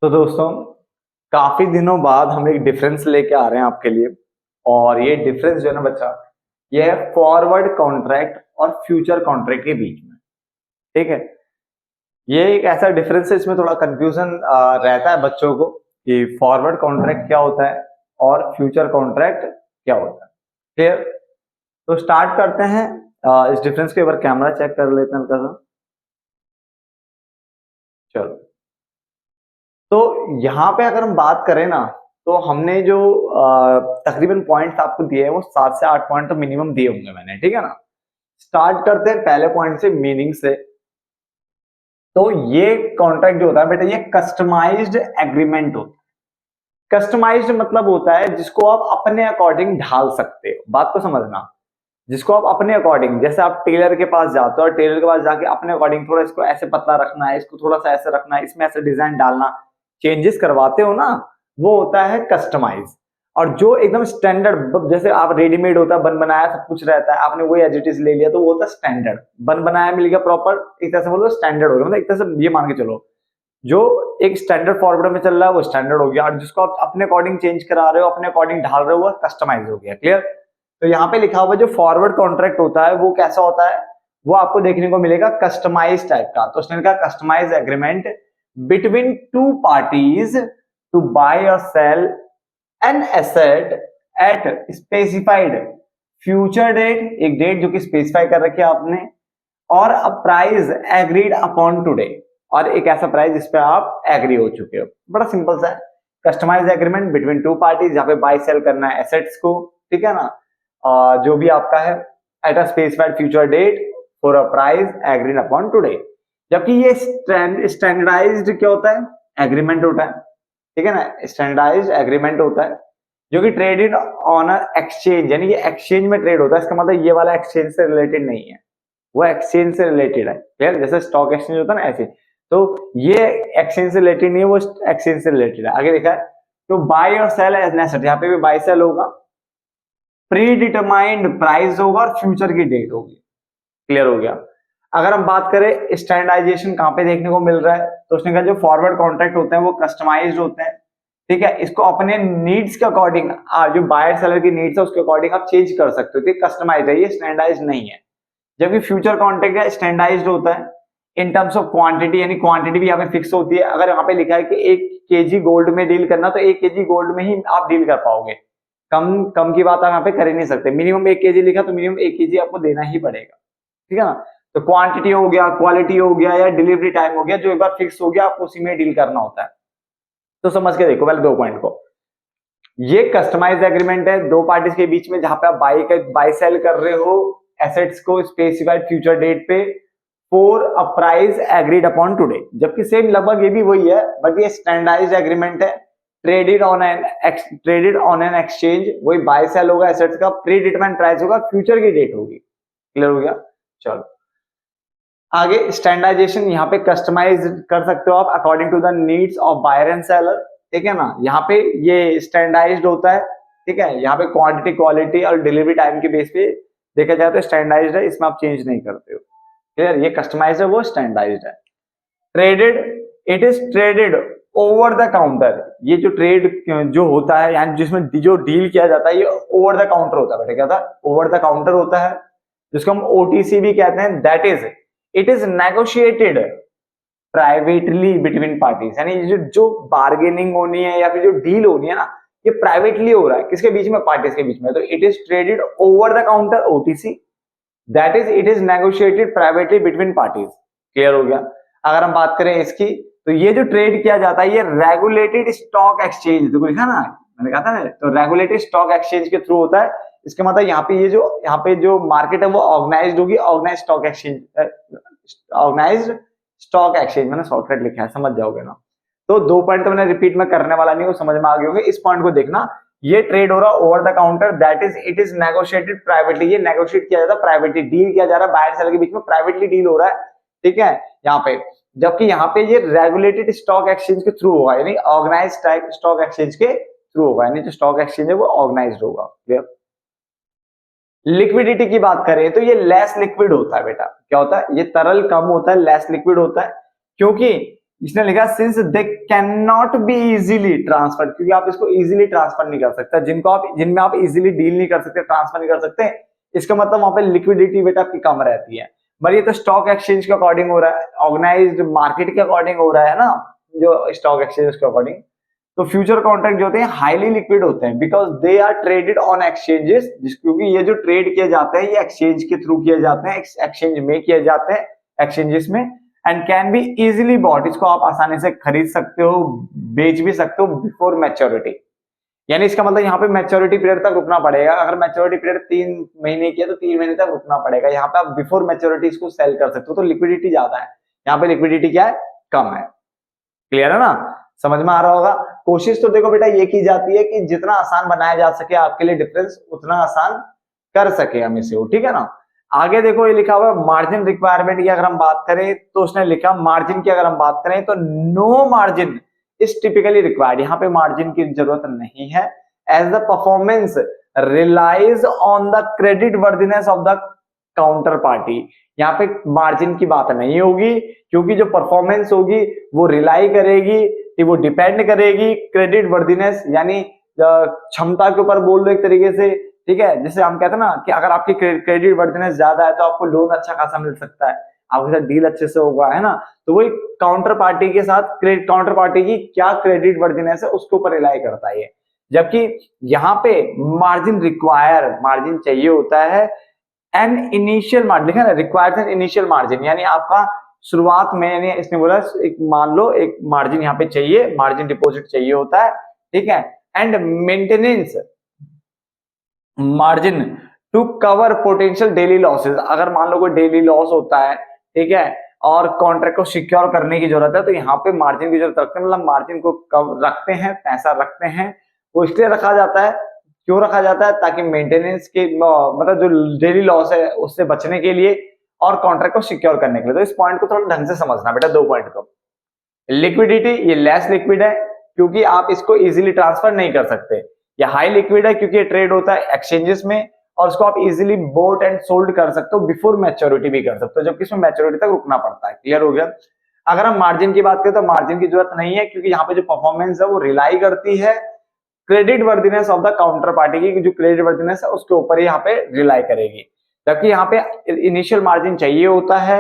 तो दोस्तों, काफी दिनों बाद हम एक डिफरेंस लेके आ रहे हैं आपके लिए। और ये डिफरेंस जो है ना बच्चा, ये है फॉरवर्ड कॉन्ट्रैक्ट और फ्यूचर कॉन्ट्रैक्ट के बीच में। ठीक है। ये एक ऐसा डिफरेंस है, इसमें थोड़ा कंफ्यूजन रहता है बच्चों को कि फॉरवर्ड कॉन्ट्रैक्ट क्या होता है और फ्यूचर कॉन्ट्रैक्ट क्या होता है। क्लियर। तो स्टार्ट करते हैं। इस डिफरेंस के ऊपर कैमरा चेक कर लेते हैं हल्का सा। चलो। तो यहाँ पे अगर हम बात करें ना, तो हमने जो तकरीबन पॉइंट्स आपको दिए हैं वो 7 से 8 पॉइंट तो मिनिमम दिए होंगे मैंने। ठीक है ना। स्टार्ट करते हैं पहले पॉइंट से, मीनिंग से। तो ये कॉन्ट्रैक्ट जो होता है बेटा, ये कस्टमाइज्ड एग्रीमेंट होता है। कस्टमाइज्ड मतलब होता है जिसको आप अपने अकॉर्डिंग ढाल सकते हो। बात को समझना। जिसको आप अपने अकॉर्डिंग, जैसे आप टेलर के पास जाते हो और टेलर के पास जाके अपने अकॉर्डिंग थोड़ा इसको ऐसे पतला रखना है, इसको थोड़ा सा ऐसे रखना है, इसमें ऐसे डिजाइन डालना, चेंजेस करवाते हो ना, वो होता है कस्टमाइज। और जो एकदम स्टैंडर्ड, जैसे आप रेडीमेड होता है, बन बनाया सब कुछ रहता है, आपने वही एज इट इज ले लिया, तो वो होता है स्टैंडर्ड। बन बनाया मिल गया प्रॉपर, एक तरह से बोलो स्टैंडर्ड हो गया। मतलब एक तरह से ये मान के चलो, जो एक स्टैंडर्ड फॉरवर्ड में चल रहा है वो स्टैंडर्ड हो गया, और जिसको आप अपने अकॉर्डिंग चेंज करा रहे हो, अपने अकॉर्डिंग ढाल रहे हो, वो कस्टमाइज हो गया। क्लियर। तो यहाँ पे लिखा हुआ जो फॉरवर्ड कॉन्ट्रैक्ट होता है वो कैसा होता है, वो आपको देखने को मिलेगा कस्टमाइज टाइप का। तो उसने लिखा customise agreement between two parties to buy और sell an asset at specified future date, एक डेट जो कि स्पेसिफाई कर रखी है आपने, और a price agreed upon today, और एक ऐसा प्राइस जिस पे आप एग्री हो चुके हो। बड़ा सिंपल सा है। Customize agreement between two parties, जहां पे बाय सेल करना है एसेट्स को। ठीक है ना। जो भी आपका है, at a specified future date for a price agreed upon today. जबकि ये स्टैंडर्डाइज्ड क्या होता है, एग्रीमेंट होता है। ठीक है ना। स्टैंडर्डाइज्ड एग्रीमेंट होता है जो कि ट्रेडेड ऑन एक्सचेंज, यानी कि एक्सचेंज में ट्रेड होता है। इसका मतलब ये वाला एक्सचेंज से रिलेटेड नहीं है, वो एक्सचेंज से रिलेटेड है। क्लियर। जैसे स्टॉक एक्सचेंज होता है ना, ऐसे। तो ये एक्सचेंज से रिलेटेड नहीं है, वो एक्सचेंज से रिलेटेड है। आगे देखा है। तो बाय और सेल एज एसेट, यहाँ पे भी बाय सेल होगा, प्री डिटरमाइंड प्राइस होगा और फ्यूचर की डेट होगी। क्लियर हो गया। अगर हम बात करें स्टैंडर्डाइजेशन कहां पे देखने को मिल रहा है, तो उसने कहा जो फॉरवर्ड कॉन्ट्रैक्ट होते हैं वो कस्टमाइज्ड होते हैं। ठीक है। इसको अपने नीड्स के अकॉर्डिंग, जो बायर सेलर की नीड्स है उसके अकॉर्डिंग आप चेंज कर सकते हो। कस्टमाइज है, ये स्टैंडर्डाइज नहीं है। जबकि फ्यूचर कॉन्ट्रैक्ट है, स्टैंडर्डाइज्ड होता है इन टर्म्स ऑफ क्वांटिटी, यानी क्वांटिटी भी यहाँ पे फिक्स होती है। अगर यहाँ पे लिखा है कि 1 kg गोल्ड में डील करना, तो 1 kg गोल्ड में ही आप डील कर पाओगे। कम कम की बात आप यहाँ पे कर ही नहीं सकते। मिनिमम 1 kg लिखा तो मिनिमम 1 kg आपको देना ही पड़ेगा। ठीक है ना। तो क्वांटिटी हो गया, क्वालिटी हो गया, या डिलीवरी टाइम हो गया, जो एक बार फिक्स हो गया आपको उसी में डील करना होता है। तो समझ के देखो पहले दो पॉइंट को। ये कस्टमाइज एग्रीमेंट है दो पार्टीज के बीच में, जहां पे आप बाई सेल कर रहे हो एसेट्स को स्पेसिफाइड फ्यूचर डेट पे for a price agreed upon today. जबकि सेम लगभग ये भी वही है, बट ये स्टैंडर्डाइज्ड एग्रीमेंट है। ट्रेडेड ऑन एन एक्सचेंज, वही बाय सेल होगा एसेट्स का, प्री डिटरमाइंड प्राइस होगा, फ्यूचर की डेट होगी। क्लियर हो गया। चलो आगे। स्टैंडर्डाइजेशन यहाँ पे कस्टमाइज कर सकते हो आप according to the needs of buyer and seller. ठीक है ना। यहाँ पे ये स्टैंडर्डाइज्ड होता है। ठीक है। यहाँ पे क्वांटिटी, क्वालिटी और डिलीवरी टाइम के बेस पे देखा जाए तो स्टैंडर्डाइज्ड है, इसमें आप चेंज नहीं करते हो। क्लियर। ये कस्टमाइज्ड है, वो स्टैंडर्डाइज्ड है। Traded, it is traded over the counter. ये जो ट्रेड जो होता है, यानी जिसमें जो डील किया जाता है, ये ओवर द काउंटर होता है बेटा। क्या था, ओवर द काउंटर होता है, जिसको हम ओटीसी भी कहते हैं। That is, it is negotiated privately between parties, यानी जो बार्गेनिंग होनी है या फिर जो डील होनी है ना, ये प्राइवेटली हो रहा है। किसके बीच में, पार्टीज के बीच में। तो it is traded over the counter, OTC. That is, it is negotiated privately between parties. Clear हो गया। अगर हम बात करें इसकी, तो ये जो ट्रेड किया जाता है ये रेगुलेटेड स्टॉक एक्सचेंज, देखो लिखा ना, मैंने कहा था ना, तो रेगुलेटेड स्टॉक एक्सचेंज के थ्रू होता है। इसके मतलब यहाँ पे जो मार्केट है वो ऑर्गेनाइज्ड होगी, organized stock exchange, organized stock exchange. मैंने शॉर्टकट लिखा है, समझ जाओगे ना। तो दो पॉइंट तो मैंने रिपीट में करने वाला नहीं, वो समझ में आ गए होंगे। इस पॉइंट को देखना, ये ट्रेड हो रहा है over the counter, that is, it is negotiated privately. ये नेगोशिएट किया जाता है प्राइवेटली, डील किया जा रहा है बायर सेलर के बीच में, प्राइवेटली डील हो रहा है। ठीक है। यहाँ पे, जबकि यहाँ पे ये रेगुलेटेड स्टॉक एक्सचेंज के थ्रू होगा, यानी ऑर्गेनाइज्ड टाइप स्टॉक एक्सचेंज के थ्रू होगा, यानी जो स्टॉक एक्सचेंज है वो ऑर्गेनाइज्ड होगा। क्लियर। लिक्विडिटी की बात करें तो ये लेस लिक्विड होता है बेटा। क्या होता है, ये तरल कम होता है, लेस लिक्विड होता है। क्योंकि इसने लिखा since they can not be easily transfer, क्योंकि आप इसको इजीली ट्रांसफर नहीं कर सकते, जिनमें आप इजीली डील नहीं कर सकते, ट्रांसफर नहीं कर सकते, इसका मतलब वहां पे लिक्विडिटी बेटा आपकी कम रहती है। पर ये तो स्टॉक एक्सचेंज के अकॉर्डिंग हो रहा है, ऑर्गेनाइज्ड मार्केट के अकॉर्डिंग हो रहा है ना, जो स्टॉक एक्सचेंज के अकॉर्डिंग। तो फ्यूचर कॉन्ट्रैक्ट जो होते हैं हाईली लिक्विड होते हैं, because they are traded on exchanges, क्योंकि ये जो ट्रेड किए जाते हैं ये एक्सचेंज के थ्रू किए जाते हैं, एक्सचेंज में किए जाते हैं, एक्सचेंजेस में, and can be easily bought, इसको आप आसानी से खरीद सकते हो, बेच भी सकते हो बिफोर मैच्योरिटी। यानी इसका मतलब यहाँ पे मैच्योरिटी पीरियड तक रुकना पड़ेगा, अगर मैच्योरिटी पीरियड 3 महीने की है तो 3 महीने तक रुकना पड़ेगा, यहाँ पे आप बिफोर मैच्योरिटी इसको सेल कर सकते हो, तो लिक्विडिटी ज्यादा है, यहाँ पे लिक्विडिटी क्या है, कम है। क्लियर है ना, समझ में आ रहा होगा। कोशिश तो देखो बेटा ये की जाती है कि जितना आसान बनाया जा सके आपके लिए डिफरेंस, उतना आसान कर सके हम इसे, ठीक है ना। आगे देखो ये लिखा हुआ है मार्जिन रिक्वायरमेंट की अगर हम बात करें तो उसने लिखा मार्जिन की अगर हम बात करें तो no margin is typically required, यहाँ पे मार्जिन की जरूरत नहीं है, as the performance relies on the creditworthiness of the counterparty. यहाँ पे मार्जिन की बात नहीं होगी, क्योंकि जो परफॉर्मेंस होगी वो रिलाई करेगी, वो डिपेंड करेगी क्रेडिट वर्दीनेस, यानी क्षमता के ऊपर बोल लो एक तरीके से, ठीक है। जैसे हम कहते हैं ना कि अगर आपकी क्रेडिट वर्दीनेस ज्यादा है तो आपको लोन अच्छा खासा मिल सकता है, आपके साथ डील अच्छे से होगा, है ना। तो वही काउंटर पार्टी के साथ काउंटर पार्टी की क्या क्रेडिट वर्दीनेस है उसके ऊपर रिलाई करता है, जबकि यहाँ पे मार्जिन रिक्वायर, मार्जिन चाहिए होता है, एन इनिशियल मार्जिन लिखा है ना, रिक्वायर्स एन इनिशियल मार्जिन, यानी आपका शुरुआत में, यानी इसने बोला एक मान लो एक मार्जिन यहाँ पे चाहिए, मार्जिन डिपॉजिट चाहिए होता है, ठीक है, and maintenance margin to cover potential daily losses, अगर मान लो कोई डेली लॉस होता है, ठीक है, और कॉन्ट्रैक्ट को सिक्योर करने की जरूरत है, तो यहाँ पे मार्जिन की जरूरत रखते हैं, मतलब मार्जिन को कब रखते हैं, पैसा रखते हैं, वो इसलिए रखा जाता है, क्यों रखा जाता है, ताकि मेंटेनेंस के मतलब जो डेली लॉस है उससे बचने के लिए और कॉन्ट्रैक्ट को सिक्योर करने के लिए। तो इस पॉइंट को थोड़ा ढंग से समझना बेटा, 2 पॉइंट को। लिक्विडिटी, ये लेस लिक्विड है क्योंकि आप इसको इजीली ट्रांसफर नहीं कर सकते, ये हाई लिक्विड है क्योंकि ये ट्रेड होता है एक्सचेंजेस में और उसको आप इजीली बोट एंड सोल्ड कर सकते हो, बिफोर मैच्योरिटी भी कर सकते हो, जबकि इसमें मैच्योरिटी तक रुकना पड़ता है। क्लियर हो गया। अगर हम मार्जिन की बात करें तो मार्जिन की जरूरत नहीं है, क्योंकि यहाँ पे जो परफॉर्मेंस है वो रिलाई करती है credit worthiness of the counter party की, जो क्रेडिट वर्दीनेस है उसके ऊपर यहाँ पे रिलाई करेगी, जबकि यहाँ पे इनिशियल मार्जिन चाहिए होता है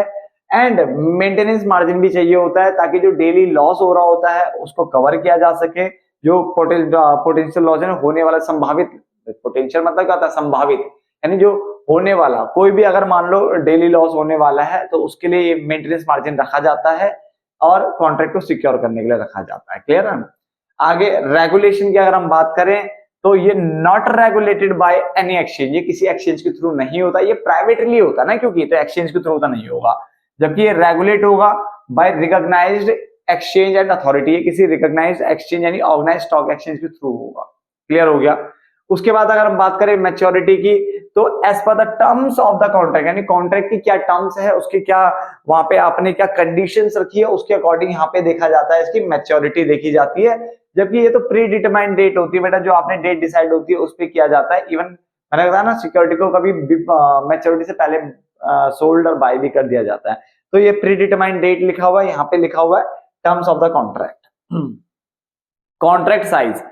एंड मेंटेनेंस मार्जिन भी चाहिए होता है, ताकि जो डेली लॉस हो रहा होता है उसको कवर किया जा सके, जो पोटेंशियल लॉस है होने वाला संभावित, पोटेंशियल मतलब क्या होता है, संभावित, यानी जो होने वाला कोई भी अगर मान लो डेली लॉस होने वाला है तो उसके लिए मेंटेनेंस मार्जिन रखा जाता है और कॉन्ट्रैक्ट को सिक्योर करने के लिए रखा जाता है। क्लियर है। आगे रेगुलेशन की अगर हम बात करें तो ये not regulated by any exchange, ये किसी एक्सचेंज के थ्रू नहीं होता, ये प्राइवेटली होता है ना, क्योंकि तो एक्सचेंज के थ्रू होता नहीं होगा, जबकि ये रेगुलेट होगा by recognized exchange and authority, ये किसी रिकॉग्नाइज्ड एक्सचेंज यानी ऑर्गेनाइज्ड स्टॉक एक्सचेंज के थ्रू होगा। क्लियर हो गया। उसके बाद अगर हम बात करें मैच्योरिटी की तो as per the terms of the contract, यानी कॉन्ट्रैक्ट की क्या टर्म्स है, उसकी क्या वहां पे आपने क्या कंडीशंस रखी है, उसके अकॉर्डिंग यहाँ पे देखा जाता है, इसकी मैच्योरिटी देखी जाती है, जबकि ये तो प्री डिटरमाइंड डेट होती है बेटा, जो आपने डेट डिसाइड होती है उस पर किया जाता है। इवन मैंने कहा ना सिक्योरिटी को कभी मैच्योरिटी से पहले सोल्ड और बाय भी कर दिया जाता है, तो ये प्री डिटरमाइंड डेट लिखा हुआ है, यहाँ पे लिखा हुआ है terms of the contract. Contract size,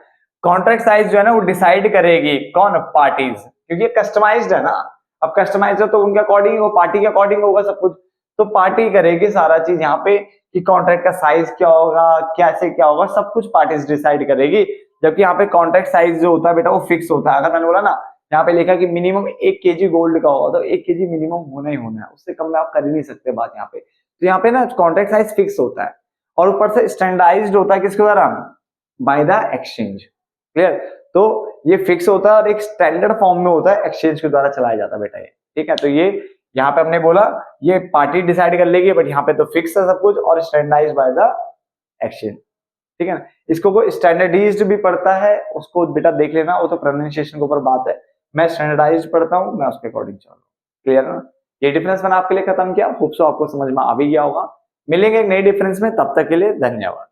contract size जो है ना वो डिसाइड करेगी कौन, पार्टीज, क्योंकि कस्टमाइज्ड है ना, अब कस्टमाइज्ड है तो उनके अकॉर्डिंग, वो पार्टी के अकॉर्डिंग होगा सब कुछ, तो पार्टी करेगी सारा चीज यहाँ पे कि कॉन्ट्रैक्ट का साइज क्या होगा, कैसे क्या होगा, सब कुछ पार्टीज डिसाइड करेगी, जबकि यहाँ पे कॉन्ट्रैक्ट साइज जो होता है बेटा वो फिक्स होता है। अगर मैंने बोला ना यहाँ पे लिखा कि मिनिमम 1 kg गोल्ड का होगा तो 1 kg मिनिमम होना ही होना है, उससे कम में आप कर ही नहीं सकते बात यहाँ पे। तो यहाँ पे ना कॉन्ट्रैक्ट साइज फिक्स होता है और ऊपर से स्टैंडर्डाइज्ड होता है किसके द्वारा, बाय द एक्सचेंज। क्लियर। तो ये फिक्स होता है और एक स्टैंडर्ड फॉर्म में होता है, एक्सचेंज के द्वारा चलाया जाता है बेटा ये, ठीक है। तो ये यहाँ पे हमने बोला ये पार्टी डिसाइड कर लेगी, बट यहाँ पे तो फिक्स है सब कुछ और स्टैंडर्डाइज्ड बाय द एक्सचेंज, ठीक है ना। इसको कोई स्टैंडर्डाइज्ड भी पढ़ता है उसको बेटा देख लेना, वो तो प्रोनाउंसिएशन के ऊपर बात है, मैं स्टैंडर्डाइज्ड पढ़ता हूँ, मैं उसके अकॉर्डिंग चल रहा हूँ। क्लियर ना। ये डिफरेंस मैंने आपके लिए खत्म किया, होप सो आपको समझ में आ भी गया होगा। मिलेंगे एक नए डिफरेंस में, तब तक के लिए धन्यवाद।